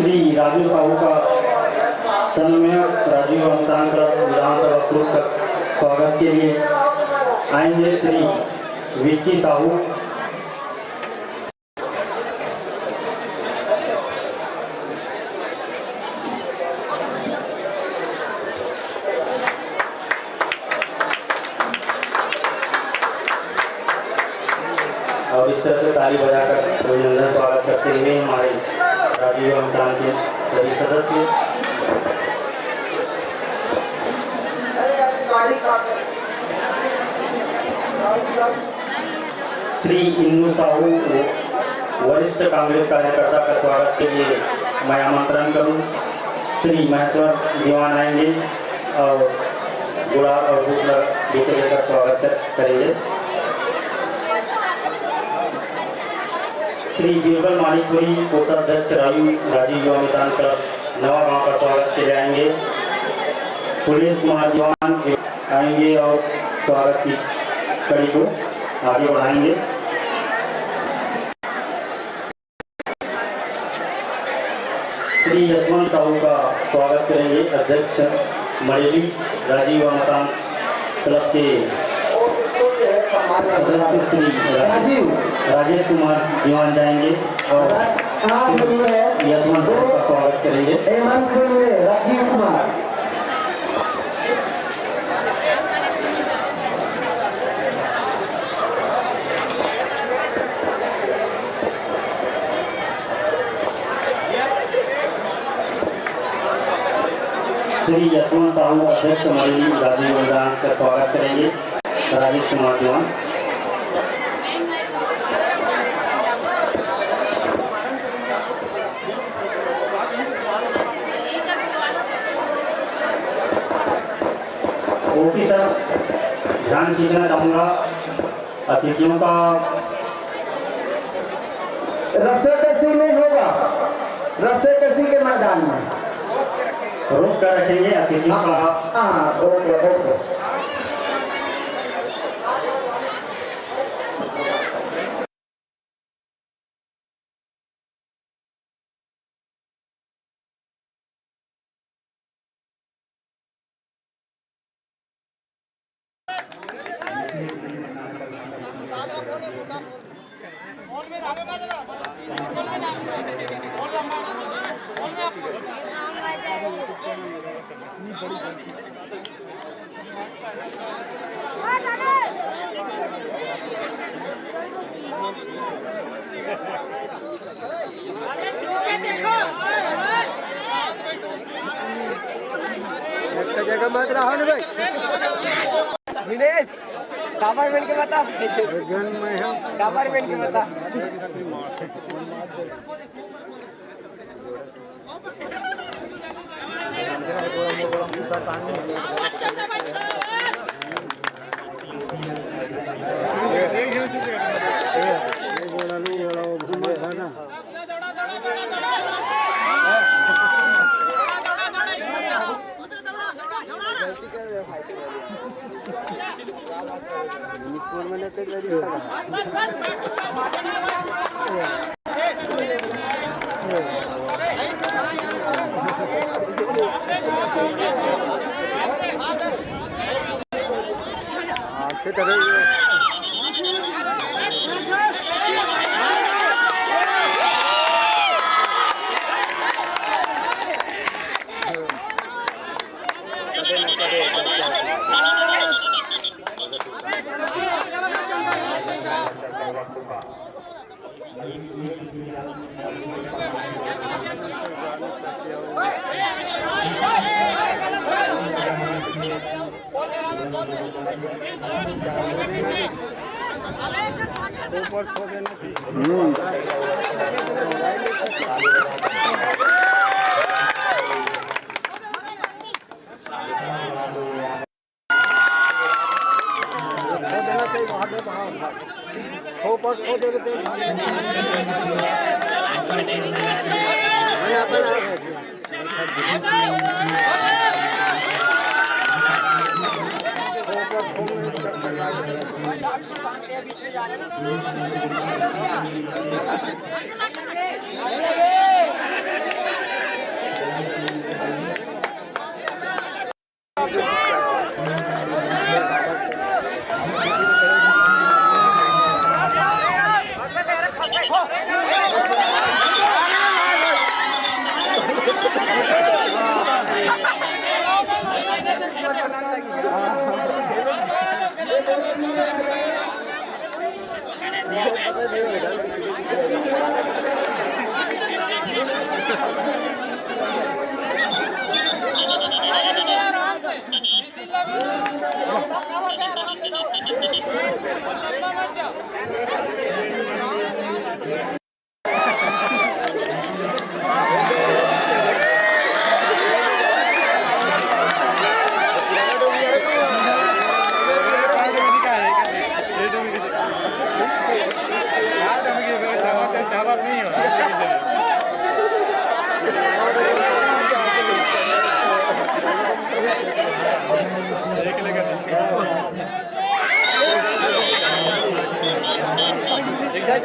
श्री राजू साहू का सन्मेय राजीव अनुदान क्लब विधानसभा ग्रुप का स्वागत के लिए आएंगे श्री विक्की साहू। और इस तरह से ताली बजाकर अभिनंदन स्वागत करते हुए हमारे राजीव अनुदान के सभी सदस्य श्री इंदू साहू वरिष्ठ कांग्रेस कार्यकर्ता का स्वागत के लिए मैं आमंत्रण करूं। श्री महेश्वर दीवान आएंगे और गुलाब और बुके लेकर स्वागत करेंगे। श्री बिरबल मानिकपुरी कोषाध्यक्ष राजीव अनुदान क्लब नवा गांव का स्वागत के लिए आएंगे। पुलिस कुमार दीवान आएंगे और स्वागत की कड़ी को आगे बढ़ाएंगे। श्री यशवंत साहू का स्वागत करेंगे अध्यक्ष मरेली राजीव अनुदान क्लब के सदस्य श्री राजेश कुमार दीवान जाएंगे और यशवंत साहू का स्वागत करेंगे। राजीव कुमार श्री यशवंत साहू अध्यक्ष मरेली राजीव अनुदान का स्वागत करेंगे राजेश कुमार दीवान। ओके सर, ध्यान खींचना चाहूँगा अतिथियों का। रस्सेकसी नहीं होगा, रस्सेकसी के मैदान में रोक कर रखेंगे अतिथियों का। हाँ ओके ओके। जगह मत रहो ना भाई दिनेश कापरमेंट के बता कापरमेंट के बता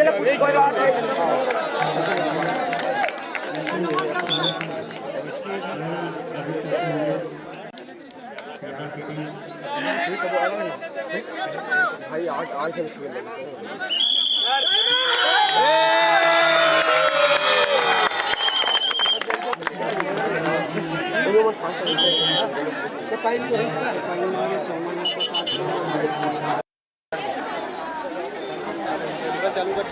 चलो कोई बात नहीं। भाई आठ से चालू कर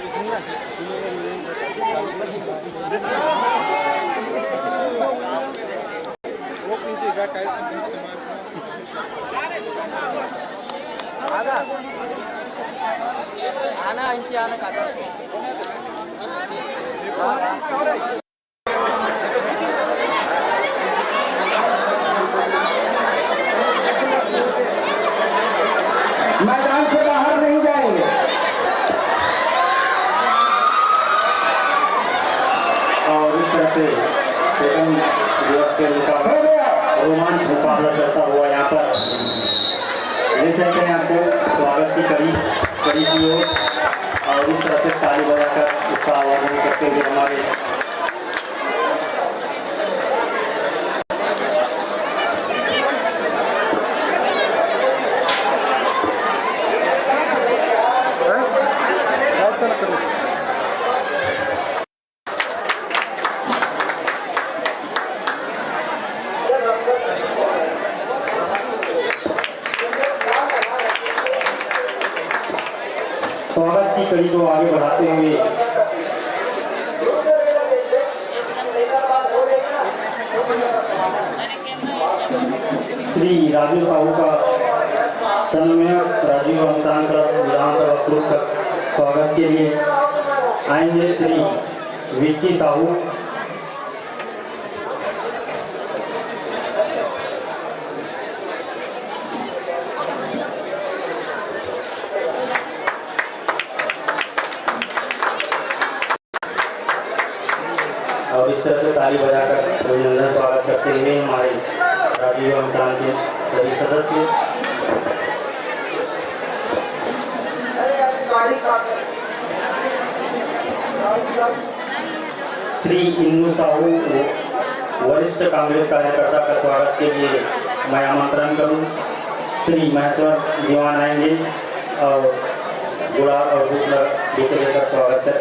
वो पीछे का टाइप आना इंची आना काटा मैदान से बाहर नहीं जाएंगे। और इस तरह से सेकंड दिवस के मुकाबले हो गया। रोमांच मुकाबला चलता हुआ यहाँ पर ले चलते हैं आपको स्वागत की कड़ी की ओर। और इस तरह से ताली बजाकर उसका आवाज़ करते हुए हमारे स्वागत की कड़ी को आगे बढ़ाते हुए श्री राजू साहू का सन्मान्य राजीव अनुदान विधानसभा ग्रुप का स्वागत के लिए आएंगे श्री विक्की साहू। और इस तरह से ताली बजाकर अभिनंदन स्वागत करते हुए हमारे राजीव अनुदान के सभी सदस्य श्री इंदू साहू वरिष्ठ कांग्रेस कार्यकर्ता का स्वागत के लिए मैं आमंत्रण करूं। श्री महेश्वर दीवान आएंगे और गुलाब और बुके लेकर स्वागत है।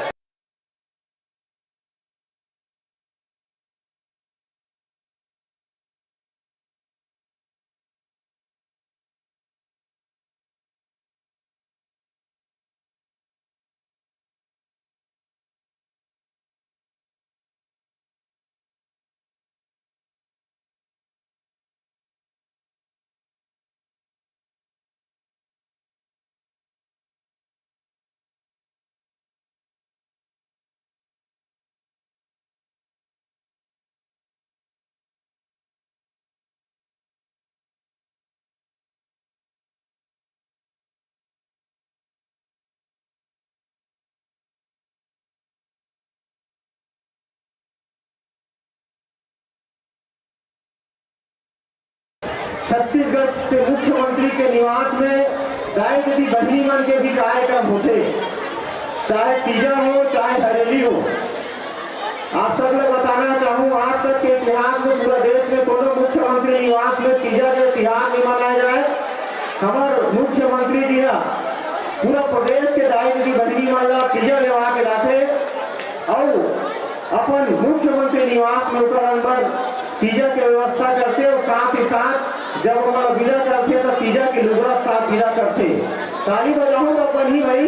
छत्तीसगढ़ के मुख्यमंत्री के निवास में गाय यदि बजरी मन के भी कार्यक्रम होते, चाहे तीजा हो चाहे हरेली हो। आप सब लोग बताना चाहूँ, आज तक के इतिहास में पूरा देश में कोनो मुख्यमंत्री निवास में तीजा के त्योहार नहीं मनाया जाए। हमारे मुख्यमंत्री जी पूरा प्रदेश के दाई यदि बजरी मन तीजा लेवा के लाते और अपन मुख्यमंत्री निवास में उतर अंदर तीजा की व्यवस्था करते और साथ ही साथ जब हमारा विदा करते तो तीजा की लुगरा साथ विदा करते। ताली बजाऊंगा अपन ही भाई।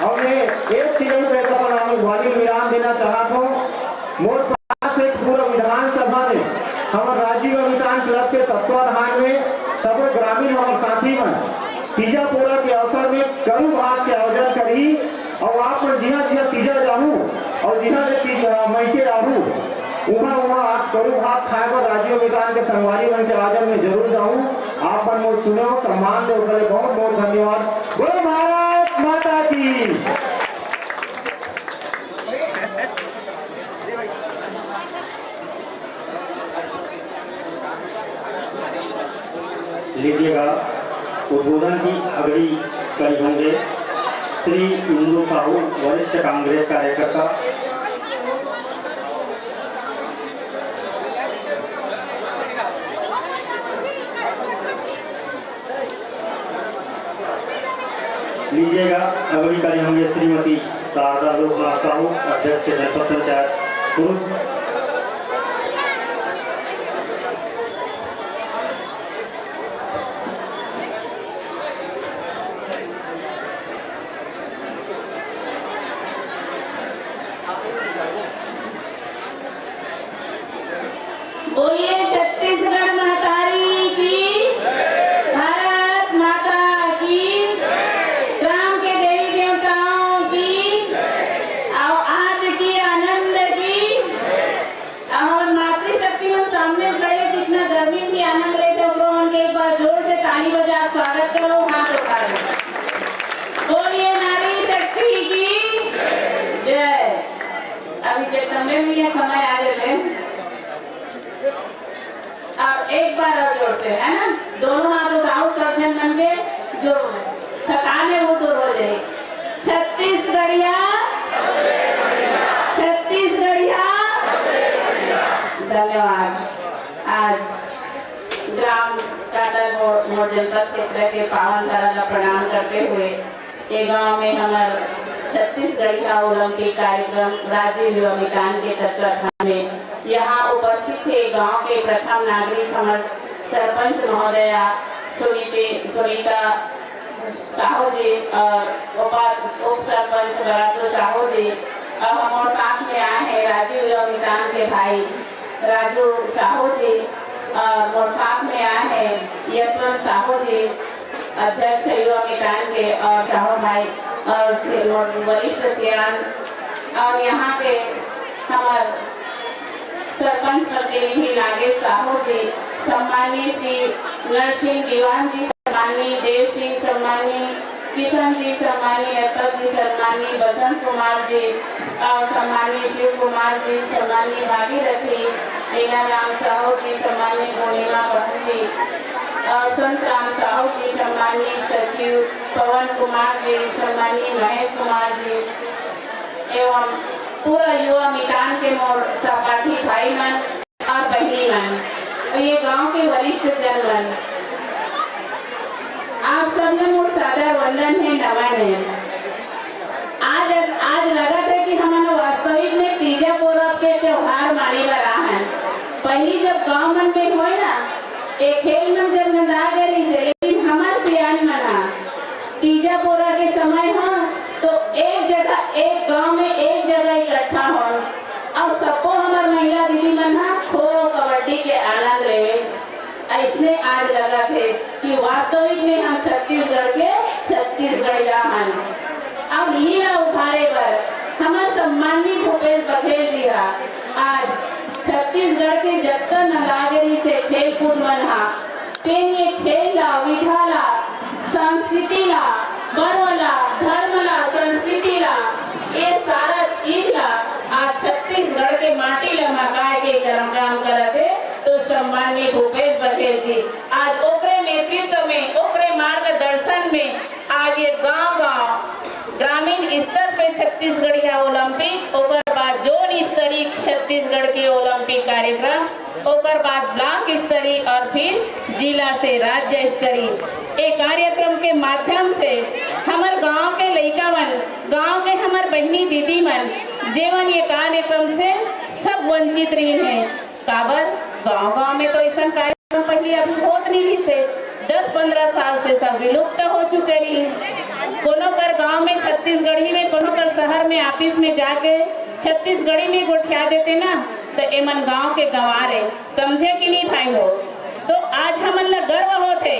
और मैं एक चीज ग्वालियर विराम देना चाहता हूँ। मोर पास एक पूरा विधानसभा में हमारे राजीव अनुदान क्लब के तत्वाधान में सब ग्रामीण हमारे साथी में तीजा पोरा के अवसर में करू भात के आयोजन करी। और आप में जिहा जिहा तीजा जाहू और जिहा मैके आहू वहाँ आप करू भात खाए पर राजीव अनुदान के संगवारी बन के आयोजन में जरूर जाऊँ। आप मन मोर सुनो सम्मान दे बहुत बहुत धन्यवाद। बोलो भारत माता की। लीजिएगा। उद्बोधन की अगली कड़ी होंगे श्री इंदु साहू, वरिष्ठ कांग्रेस कार्यकर्ता। लीजिएगा अगली कड़ी होंगे श्रीमती शारदा लोकनाथ साहू, अध्यक्ष जनपद पंचायत कुरुद। बोलिए छत्तीसगढ़ महतारी की, भारत माता की, राम के देवी देवताओं की, और आज की आनंद की, और मातृशक्ति में सामने खड़े कितना गर्मी की आनंद लेते हो उनके एक बार जोर से ताली बजा स्वागत करो, हाथ उठा दो। बोलिए नारी शक्ति की जय। अभी जब समय भी है, समय आ जाते अब एक बार और जोर से, है ना, दोनों हाथ उठाओ सब जन बन के, जो थकान है वो दूर हो जाए। छत्तीसगढ़िया, छत्तीसगढ़िया, धन्यवाद। आज ग्राम टाटागोड़ जनपद क्षेत्र के पावन धरा ला प्रणाम करते हुए ये गांव में हमारे छत्तीसगढ़िया ओलंपिक कार्यक्रम राजीव युवा मितान के तत्वाधान में यहाँ उपस्थित थे गांव के प्रथम नागरिक हमारे सरपंच महोदया सुनीता साहू जी और उप सरपंच बरादो साहू जी, और हमारे साथ में आए हैं राजीव युवा मितान के भाई राजू साहू जी, और मोर साथ में आए हैं यशवंत साहू जी, अध्यक्ष युवा मितान के, और साहू भाई और वरिष्ठ सियान, और यहाँ के हमारे सरपंच प्रतिनिधि नागेश साहू जी, सम्मानीय श्री नरसिंह दीवान जी, सम्मानीय देव सिंह, सम्मानीय किशन जी, सम्मानीय अतल जी, सम्मानीय बसंत कुमार जी, और सम्मानीय शिव कुमार जी, सम्मानीय भागीरथी लीला राम साहू जी, सम्मानीय पूर्णिमा बहन जी, और संत राम साहू जी, सम्मानीय सचिव पवन कुमार जी, सम्मानीय महेश कुमार जी, एवं पूरा युवा मितान के मोर सहपाठी भाई मन और बहनी मन, और ये गांव के वरिष्ठ जन मन, आप सबने मोर सादर वंदन है, नमन है। आज लगा था कि हमारे वास्तविक में तीजा पूरब के त्योहार मानी बरा है। पहली जब गांव मन में हो ना एक खेल में जब नंदा गई से, लेकिन हमारे सियान मना तीजा पूरा के समय हो तो एक जगह एक गांव में एक जगह इकट्ठा हो, और सबको हमारे महिला दीदी मन खो कबड्डी के आनंद लेवे। इसने आज लगा थे कि वास्तविक में हम छत्तीसगढ़ के छत्तीसगढ़िया हैं। अब लीला उभारे पर हमारे सम्मानित भूपेश बघेल जी आज छत्तीसगढ़ के जत्ता नंदागिरी से खेल कूद मन ये खेल ला, विधा ला, संस्कृति ला, वर्व ला, धर्म ला, संस्कृति ला, ये सारा चीज ला आज छत्तीसगढ़ के माटी ला मकाए के काम करते। तो सम्मानित भूपेश बघेल जी आज ओकरे नेतृत्व में, ओकरे मार्गदर्शन में आज ये गांव-गांव ग्रामीण स्तर पे छत्तीसगढ़िया ओलंपिक, ओकर बाद जोन स्तरीय छत्तीसगढ़ के ओलंपिक कार्यक्रम, ओकर बाद ब्लॉक स्तरीय और फिर जिला से राज्य स्तरीय एक कार्यक्रम के माध्यम से हमारे गांव के लड़का मन, गांव के हमारे बहनी दीदी मन जीवन ये कार्यक्रम से सब वंचित रही हैं। काबर गांव-गांव में तो ऐसा कार्यक्रम पहले अभी होत नहीं रही से 10-15 साल से सब विलुप्त हो चुके रही। कोनो कर गांव में छत्तीसगढ़ी में, कोनो कर शहर में ऑफिस में जाके छत्तीसगढ़ी में गोठिया देते ना, तो एमन गांव के गंवारे समझे कि नहीं भाई हो। तो आज हमन ला गर्व होते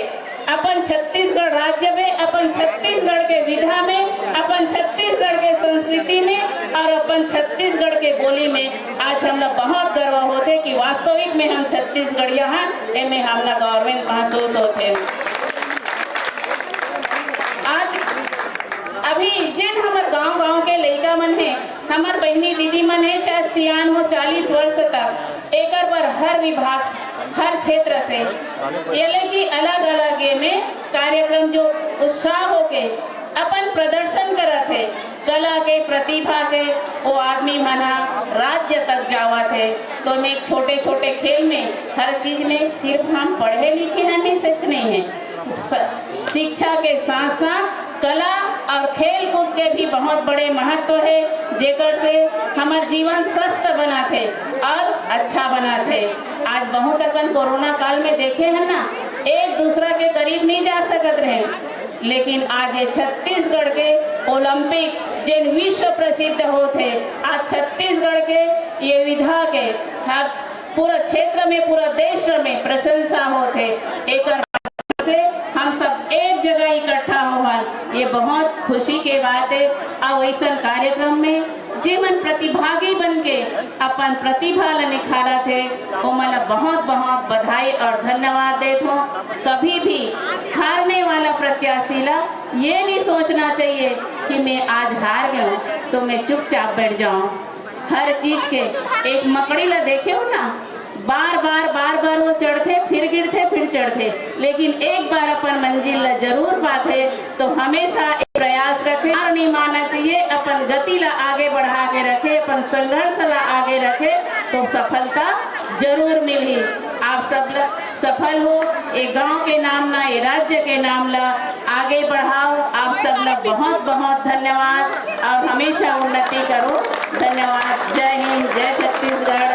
अपन छत्तीसगढ़ राज्य में, अपन छत्तीसगढ़ के विधा में, अपन छत्तीसगढ़ के संस्कृति में और अपन छत्तीसगढ़ के बोली में आज हम लोग बहुत गर्व होते कि वास्तविक में हम छत्तीसगढ़िया हैं। एमे हमला गवर्नमेंट महसूस होते। आज अभी जिन हमारे गांव-गांव के लड़का मन है, हमारे बहनी दीदी मन है, चाहे सियान हो 40 वर्ष तक, एक पर हर विभाग हर क्षेत्र से, यानी कि अलग अलग ये में कार्यक्रम जो उत्साह होके अपन प्रदर्शन करत है, कला के प्रतिभा के वो आदमी मना राज्य तक जावा थे। तो में छोटे छोटे खेल में हर चीज में सिर्फ हम पढ़े लिखे हैं नहीं सीखने हैं, शिक्षा के साथ साथ कला और खेल कूद के भी बहुत बड़े महत्व है, जेकर से हमार जीवन स्वस्थ बना थे और अच्छा बना थे। आज बहुत अकन कोरोना काल में देखे हैं ना, एक दूसरा के करीब नहीं जा सकत रहे, लेकिन आज ये छत्तीसगढ़ के ओलंपिक जिन विश्व प्रसिद्ध होते, आज छत्तीसगढ़ के ये विधा के हर पूरा क्षेत्र में पूरा देश में प्रशंसा होते, एक से हम सब एक जगह इकट्ठा हुआ, ये बहुत खुशी के बात है। और ऐसा कार्यक्रम में जीवन प्रतिभागी बन के अपन प्रतिभा ला निखारा थे, वो मला बहुत बहुत बधाई और धन्यवाद देता हूँ। कभी भी हारने वाला प्रत्याशी ला ये नहीं सोचना चाहिए कि मैं आज हार गया हूँ तो मैं चुपचाप बैठ जाऊँ। हर चीज के एक मकड़ी ला देखे हो ना, बार बार वो चढ़ते फिर गिरते फिर चढ़ते, लेकिन एक बार अपन मंजिल ला जरूर पाते। तो हमेशा एक प्रयास रखे, हार नहीं मानना चाहिए, अपन गति ला आगे बढ़ा के रखे, अपन संघर्ष ला आगे रखे तो सफलता जरूर मिली। आप सब सफल हो, ये गांव के नाम ना ये राज्य के नाम ला आगे बढ़ाओ। आप सब लोग बहुत बहुत धन्यवाद और हमेशा उन्नति करो। धन्यवाद। जय हिंद, जय छत्तीसगढ़।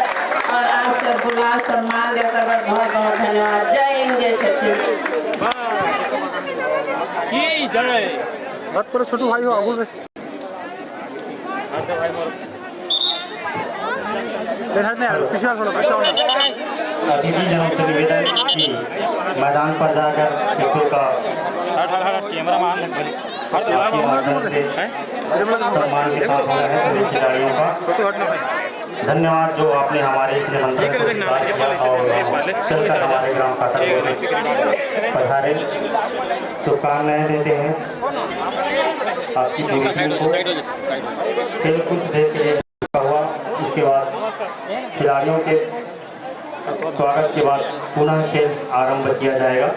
और आप सब बुलाव सम्मान देकर बहुत बहुत धन्यवाद। जय हिंद, जय छत्तीसगढ़। बात करो छोटू भाई हो आगुल में अतिथि जनों से निवेदन कि मैदान पर जाकर टिप्पू का आपके माध्यम से सम्मान के साथ हुआ है सभी खिलाड़ियों का। धन्यवाद जो आपने हमारे इस निमंत्रण को स्वीकार किया और चलकर हमारे ग्राम खाता पधारे। शुभकामनाएं देते हैं आपकी पूरी टीम को। खेल कुछ देर के लिए हुआ, इसके बाद खिलाड़ियों के स्वागत के बाद पुनः खेल आरंभ किया जाएगा।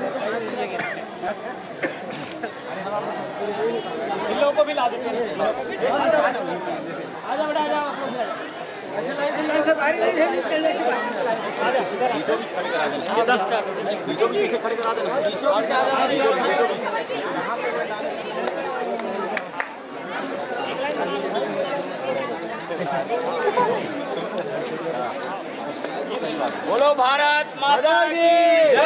बोलो भारत माता की जय।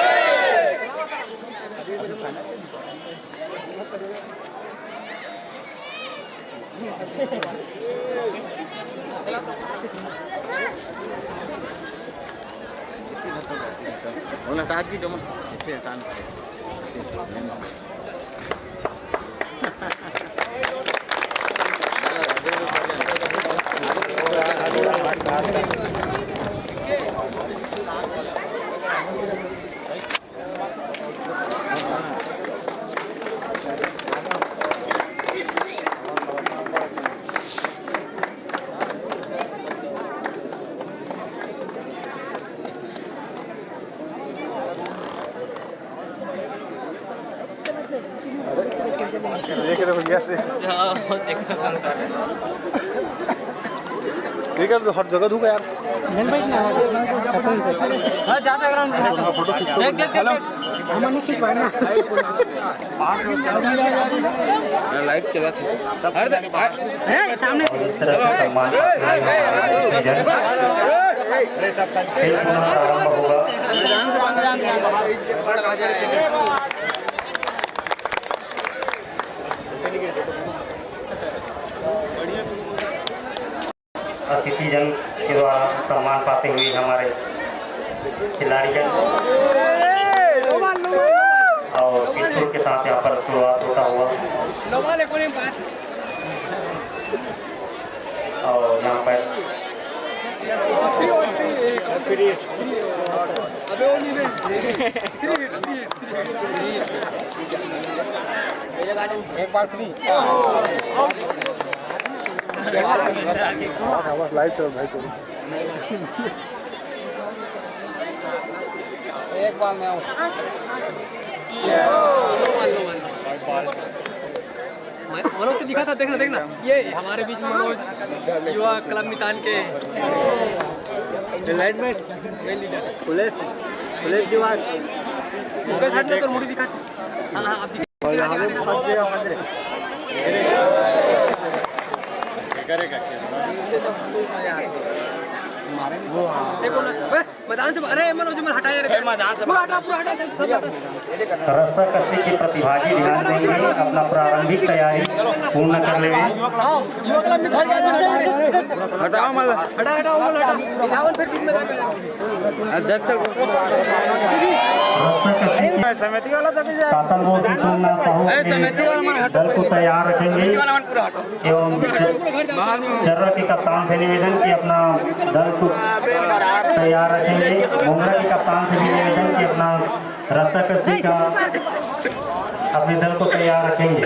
क्रिकेट तो हर जगह धूका यार। कसम से हां जाता ग्राउंड फोटो खींच देख देख देख हम नहीं खींच पाए ना। लाइव चला अरे सामने खेल पुनः प्रारंभ होगा। अतिथि जन के द्वारा सम्मान पाते हुए हमारे खिलाड़ी और पिस्तौल के साथ यहाँ पर शुरुआत होता हुआ और यहाँ पर एक बार फ्री लाइव चल भाई चलो एक बार मैं मनोज तो दिखा था, देखना देखना, ये हमारे बीच मनोज युवा क्लब मितान के लाइनमैन पुलिस दीवार मुकेश हट में तो मुड़ी दिखा। हाँ हाँ आप देखो ना मैदान से, अरे मनोज मन हटाया रे, मैदान से पूरा हटा सब हटा। रस्सा कस्सी के प्रतिभागी ध्यान देंगे, अपना प्रारंभिक तैयारी पूर्ण कर लेंगे। युवा क्लब में हटाओ माला हटाओ रावण फिर बीच मैदान में अध्यक्ष समिति वाला सोमनाथ साहू समिति वाला मन दल को तैयार रखेंगे एवं चर्रा के कप्तान से निवेदन कि अपना दल को तैयार रखेंगे। मुंगरा के कप्तान से भी निवेदन कि अपना रस्सा कस्सी का अपने दल को तैयार रखेंगे।